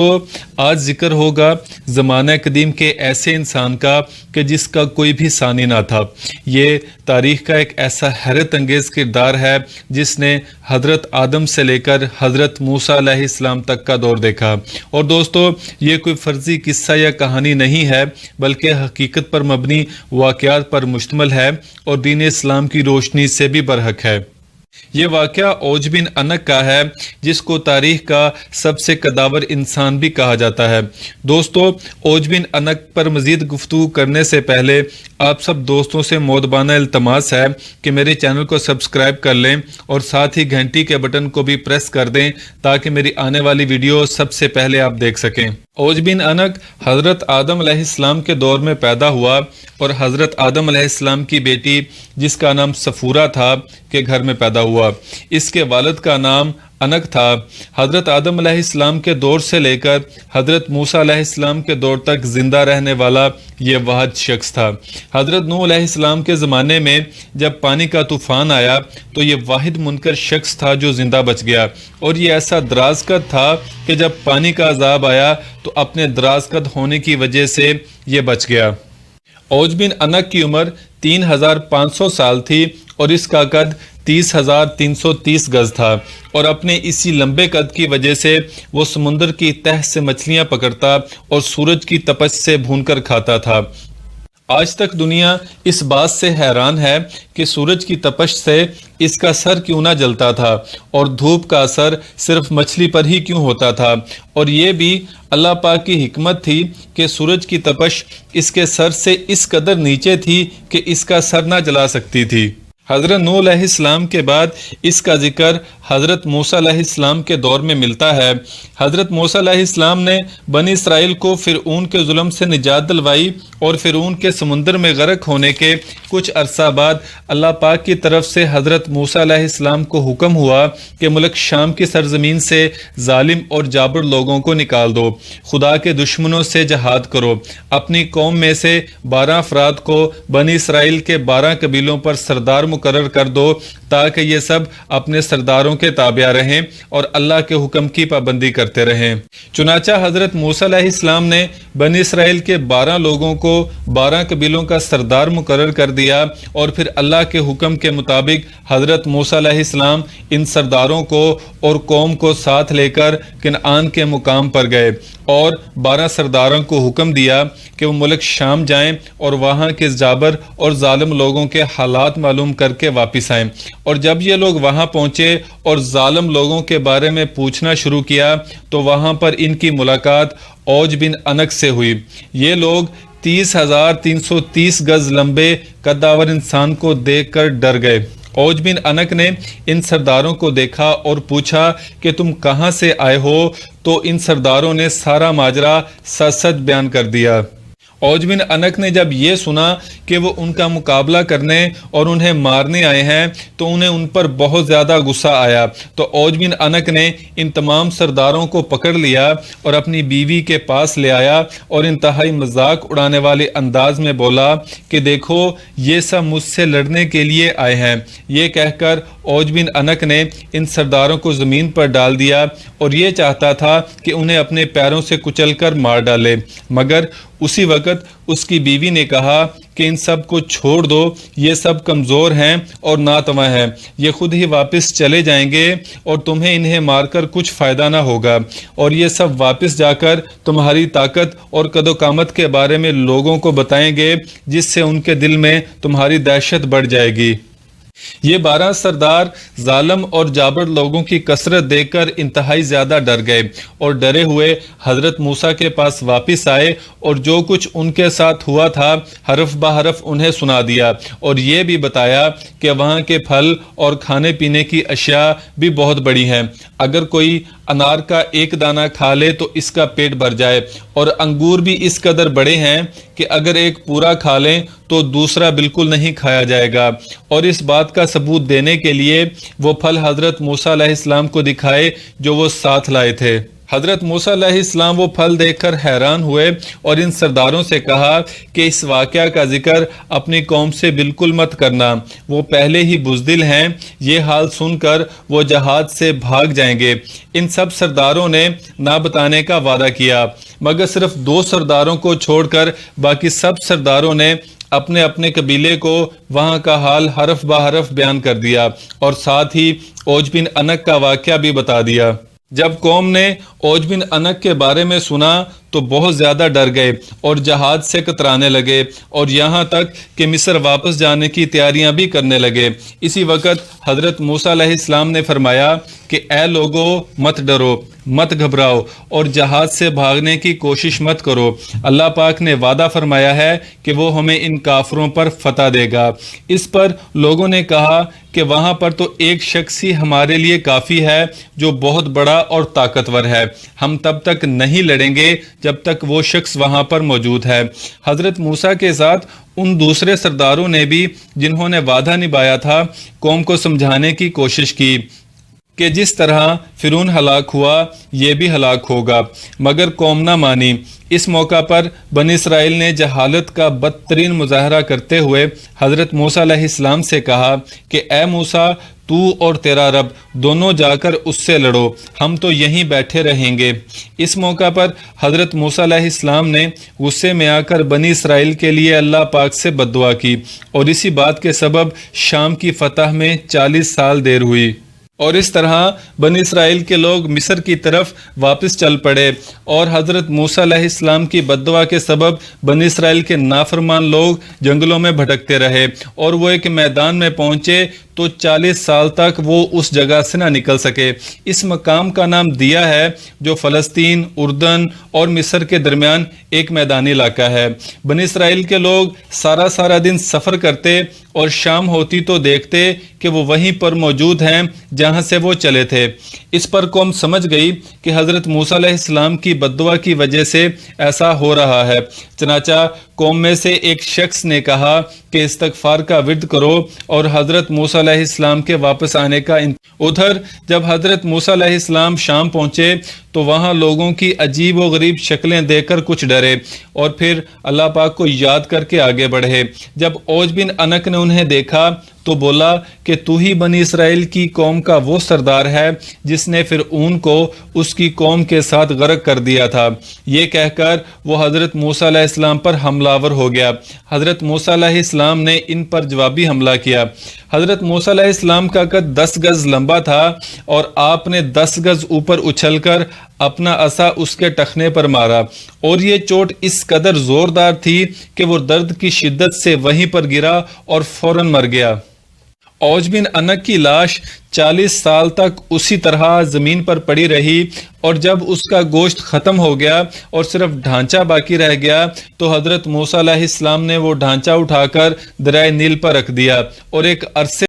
تو آج ذکر ہوگا زمانہ قدیم کے ایسے انسان کا کہ جس کا کوئی بھی ثانی نہ تھا۔ یہ تاریخ کا ایک ایسا حیرت انگیز کردار ہے جس نے حضرت آدم سے لے کر حضرت موسیٰ علیہ السلام تک کا دور دیکھا۔ اور دوستو، یہ کوئی فرضی قصہ یا کہانی نہیں ہے بلکہ حقیقت پر مبنی واقعات پر مشتمل ہے اور دین اسلام کی روشنی سے بھی برحق ہے۔ یہ واقعہ اوج بن عنق کا ہے جس کو تاریخ کا سب سے قداور انسان بھی کہا جاتا ہے۔ دوستو، اوج بن عنق پر مزید گفتگو کرنے سے پہلے آپ سب دوستوں سے مؤدبانہ التماس ہے کہ میرے چینل کو سبسکرائب کر لیں اور ساتھ ہی گھنٹی کے بٹن کو بھی پریس کر دیں تاکہ میری آنے والی ویڈیو سب سے پہلے آپ دیکھ سکیں۔ اوج بن عنق حضرت آدم علیہ السلام کے دور میں پیدا ہوا اور حضرت آدم علیہ السلام کی بیٹی جس کا نام صفورہ تھا کے گھر میں پیدا ہوا۔ اس کے والد کا نام عنق تھا۔ حضرت آدم علیہ السلام کے دور سے لے کر حضرت موسیٰ علیہ السلام کے دور تک زندہ رہنے والا یہ واحد شخص تھا۔ حضرت نوح علیہ السلام کے زمانے میں جب پانی کا طوفان آیا تو یہ واحد منکر شخص تھا جو زندہ بچ گیا، اور یہ ایسا دراز قد تھا کہ جب پانی کا عذاب آیا تو اپنے دراز قد ہونے کی وجہ سے یہ بچ گیا۔ اوج بن عنق کی عمر 3500 سال تھی اور اس کا قد 30,330 گز تھا، اور اپنے اسی لمبے قد کی وجہ سے وہ سمندر کی تہ سے مچھلیاں پکڑتا اور سورج کی تپش سے بھون کر کھاتا تھا۔ آج تک دنیا اس بات سے حیران ہے کہ سورج کی تپش سے اس کا سر کیوں نہ جلتا تھا اور دھوپ کا اثر صرف مچھلی پر ہی کیوں ہوتا تھا، اور یہ بھی اللہ پاک کی حکمت تھی کہ سورج کی تپش اس کے سر سے اس قدر نیچے تھی کہ اس کا سر نہ جلا سکتی تھی۔ حضرت نوح علیہ السلام کے بعد اس کا ذکر حضرت موسیٰ علیہ السلام کے دور میں ملتا ہے۔ حضرت موسیٰ علیہ السلام نے بنی اسرائیل کو فرعون کے ظلم سے نجات دلوائی، اور فرعون کے سمندر میں غرق ہونے کے کچھ عرصہ بعد اللہ پاک کی طرف سے حضرت موسیٰ علیہ السلام کو حکم ہوا کہ ملک شام کی سرزمین سے ظالم اور جابر لوگوں کو نکال دو، خدا کے دشمنوں سے جہاد کرو، اپنی قوم میں سے 12 افراد کو بنی اسرائیل کے 12 قبیلوں پر سردار مقرر کر دو تاکہ یہ سب اپنے سرداروں کے تابع رہیں اور اللہ کے حکم کی پابندی کرتے رہیں۔ چنانچہ حضرت موسیٰ علیہ السلام نے بنی اسرائیل کے 12 لوگوں کو 12 قبیلوں کا سردار مقرر کر دیا، اور پھر اللہ کے حکم کے مطابق حضرت موسیٰ علیہ السلام ان سرداروں کو اور قوم کو ساتھ لے کر کنعان کے مقام پر گئے، اور 12 سرداروں کو حکم دیا کہ وہ ملک شام جائیں اور وہاں کے جابر اور ظالم لوگوں کے حالات معلوم کر کے واپس آئیں۔ اور جب یہ لوگ وہاں پہنچے اور ظالم لوگوں کے بارے میں پوچھنا شروع کیا تو وہاں پر ان کی ملاقات اوج بن عنق سے ہوئی۔ یہ لوگ 30,330 گز لمبے قداور انسان کو دیکھ کر ڈر گئے۔ اوج بن عنق نے ان سرداروں کو دیکھا اور پوچھا کہ تم کہاں سے آئے ہو، تو ان سرداروں نے سارا ماجرا سچ سچ بیان کر دیا۔ اوج بن عنق نے جب یہ سنا کہ وہ ان کا مقابلہ کرنے اور انہیں مارنے آئے ہیں تو انہیں ان پر بہت زیادہ غصہ آیا، تو اوج بن عنق نے ان تمام سرداروں کو پکڑ لیا اور اپنی بیوی کے پاس لے آیا اور انتہائی مذاق اڑانے والے انداز میں بولا کہ دیکھو یہ سب مجھ سے لڑنے کے لیے آئے ہیں۔ یہ کہہ کر اوج بن عنق نے ان سرداروں کو زمین پر ڈال دیا اور یہ چاہتا تھا کہ انہیں اپنے پیروں سے کچل کر مار ڈالے، مگر اسی وقت اس کی بیوی نے کہا کہ ان سب کو چھوڑ دو، یہ سب کمزور ہیں اور ناتواں ہیں، یہ خود ہی واپس چلے جائیں گے اور تمہیں انہیں مار کر کچھ فائدہ نہ ہوگا، اور یہ سب واپس جا کر تمہاری طاقت اور قد و قامت کے بارے میں لوگوں کو بتائیں گے جس سے ان کے دل میں تمہاری دہشت بڑھ جائے گی۔ یہ 12 سردار ظالم اور جابر لوگوں کی کثرت دیکھ کر انتہائی زیادہ ڈر گئے اور ڈرے ہوئے حضرت موسیٰ کے پاس واپس آئے اور جو کچھ ان کے ساتھ ہوا تھا حرف بحرف انہیں سنا دیا، اور یہ بھی بتایا کہ وہاں کے پھل اور کھانے پینے کی اشیاء بھی بہت بڑی ہیں، اگر کوئی انار کا ایک دانہ کھا لے تو اس کا پیٹ بھر جائے، اور انگور بھی اس قدر بڑے ہیں کہ اگر ایک پورا کھا لیں تو دوسرا بالکل نہیں کھایا جائے گا۔ اور اس بات کا ثبوت دینے کے لیے وہ پھل حضرت موسیٰ علیہ السلام کو دکھائے جو وہ ساتھ لائے تھے۔ حضرت موسیٰ علیہ السلام وہ پھل دیکھ کر حیران ہوئے اور ان سرداروں سے کہا کہ اس واقعہ کا ذکر اپنی قوم سے بالکل مت کرنا، وہ پہلے ہی بزدل ہیں، یہ حال سن کر وہ جہاد سے بھاگ جائیں گے۔ ان سب سرداروں نے نہ بتانے کا وعدہ کیا، مگر صرف 2 سرداروں کو چھوڑ کر باقی سب سرداروں نے اپنے اپنے قبیلے کو وہاں کا حال حرف بحرف بیان کر دیا اور ساتھ ہی اوج بن انق کا واقعہ بھی بتا دیا۔ جب قوم نے اوج بن انق کے بارے میں سنا تو بہت زیادہ ڈر گئے اور جہاد سے کترانے لگے اور یہاں تک کہ مصر واپس جانے کی تیاریاں بھی کرنے لگے۔ اسی وقت حضرت موسیٰ علیہ السلام نے فرمایا کہ اے لوگو، مت ڈرو، مت گھبراؤ اور جہاد سے بھاگنے کی کوشش مت کرو، اللہ پاک نے وعدہ فرمایا ہے کہ وہ ہمیں ان کافروں پر فتح دے گا۔ اس پر لوگوں نے کہا کہ وہاں پر تو ایک شخص ہی ہمارے لیے کافی ہے جو بہت بڑا اور طاقتور ہے، ہم تب تک نہیں لڑیں گے جب تک وہ شخص وہاں پر موجود ہے۔ حضرت موسیٰ کے ساتھ ان دوسرے سرداروں نے بھی جنہوں نے وعدہ نبھایا تھا قوم کو سمجھانے کی کوشش کی کہ جس طرح فرعون ہلاک ہوا یہ بھی ہلاک ہوگا، مگر قوم نہ مانی۔ اس موقع پر بنی اسرائیل نے جہالت کا بدترین مظاہرہ کرتے ہوئے حضرت موسیٰ علیہ السلام سے کہا کہ اے موسیٰ، تو اور تیرا رب دونوں جا کر اس سے لڑو، ہم تو یہیں بیٹھے رہیں گے۔ اس موقع پر حضرت موسیٰ علیہ السلام نے غصے میں آ کر بنی اسرائیل کے لیے اللہ پاک سے بد دعا کی اور اسی بات کے سبب شام کی فتح میں 40 سال دیر ہوئی، اور اس طرح بنی اسرائیل کے لوگ مصر کی طرف واپس چل پڑے اور حضرت موسیٰ علیہ السلام کی بد دعا کے سبب بنی اسرائیل کے نافرمان لوگ جنگلوں میں بھٹکتے رہے اور وہ ایک میدان میں پہنچے تو 40 سال تک وہ اس جگہ سے نہ نکل سکے۔ اس مقام کا نام دیا ہے جو فلسطین، اردن اور مصر کے درمیان ایک میدانی علاقہ ہے۔ بنی اسرائیل کے لوگ سارا دن سفر کرتے اور شام ہوتی تو دیکھتے کہ وہ وہیں پر موجود ہیں جہاں سے وہ چلے تھے۔ اس پر قوم سمجھ گئی کہ حضرت موسیٰ علیہ السلام کی بد دعا کی وجہ سے ایسا ہو رہا ہے، چنانچہ قوم میں سے ایک شخص نے کہا کہ استغفار کا ورد کرو اور حضرت موسیٰ علیہ السلام کے واپس آنے کا ادھر جب حضرت موسیٰ علیہ السلام شام پہنچے تو وہاں لوگوں کی عجیب و غریب شکلیں دیکھ کر کچھ ڈرے اور پھر اللہ پاک کو یاد کر کے آگے بڑھے۔ جب اوج بن انق نے انہیں دیکھا تو بولا کہ تو ہی بنی اسرائیل کی قوم کا وہ سردار ہے جس نے فرعون کو اس کی قوم کے ساتھ غرق کر دیا تھا۔ یہ کہہ کر وہ حضرت موسیٰ علیہ السلام پر حملہ آور ہو گیا۔ حضرت موسیٰ علیہ السلام نے ان پر جوابی حملہ کیا۔ حضرت موسیٰ علیہ السلام کا قد 10 گز لمبا تھا اور آپ نے 10 گز اوپر اچھل کر اپنا عصا اس کے ٹخنے پر مارا اور یہ چوٹ اس قدر زوردار تھی کہ وہ درد کی شدت سے وہیں پر گرا اور فوراً مر گیا۔ اوج بن انق کی لاش 40 سال تک اسی طرح زمین پر پڑی رہی اور جب اس کا گوشت ختم ہو گیا اور صرف ڈھانچہ باقی رہ گیا تو حضرت موسیٰ علیہ السلام نے وہ ڈھانچہ اٹھا کر دریائے نیل پر رکھ دیا اور ایک عرصے